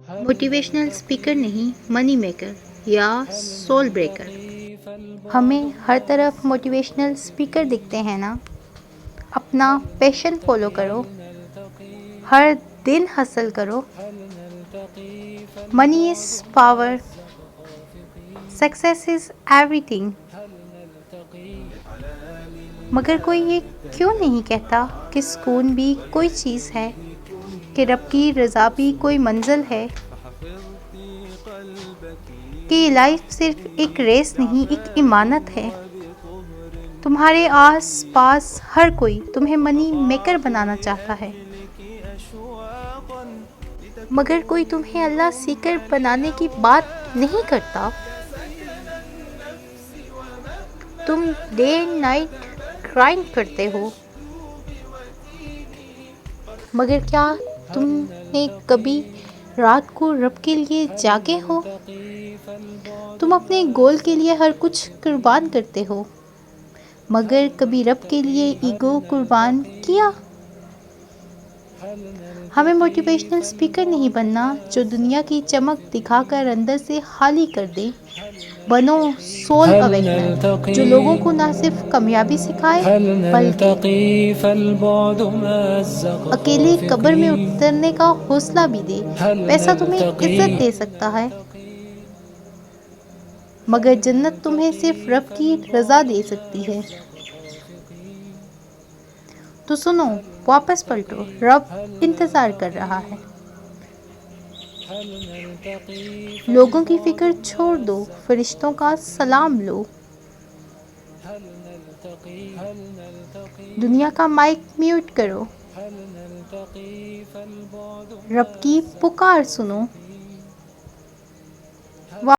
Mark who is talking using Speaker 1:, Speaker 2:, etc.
Speaker 1: Motivational speaker نہیں، منی maker یا civil breaker. ہمیں ہر طرف موٹیویشنل اسپیکر دکھتے ہیں نا۔ اپنا پیشن فالو کرو، ہر دن حاصل کرو۔ Money is power, success is everything. مگر کوئی یہ کیوں نہیں کہتا کہ سکون بھی کوئی چیز ہے، کہ رب کی رضا بھی کوئی منزل ہے، کہ یہ لائف صرف ایک ریس نہیں، ایک امانت ہے۔ تمہارے آس پاس ہر کوئی تمہیں منی میکر بنانا چاہتا ہے، مگر کوئی تمہیں اللہ سیکر بنانے کی بات نہیں کرتا۔ تم ڈے اینڈ نائٹ گرائنڈ کرتے ہو، مگر کیا تم نے کبھی رات کو رب کے لیے جاگے ہو؟ تم اپنے گول کے لیے ہر کچھ قربان کرتے ہو، مگر کبھی رب کے لیے ایگو قربان کیا؟ ہمیں موٹیویشنل اسپیکر نہیں بننا جو دنیا کی چمک دکھا کر اندر سے خالی کر دے۔ بنو سول اویکنر جو لوگوں کو نہ صرف کامیابی سکھائے بلکہ اکیلے قبر میں اترنے کا حوصلہ بھی دے۔ پیسہ تمہیں عزت دے سکتا ہے، مگر جنت تمہیں صرف رب کی رضا دے سکتی ہے۔ تو سنو، واپس پلٹو، رب انتظار کر رہا ہے۔ لوگوں کی فکر چھوڑ دو، فرشتوں کا سلام لو۔ دنیا کا مائک میوٹ کرو، رب کی پکار سنو۔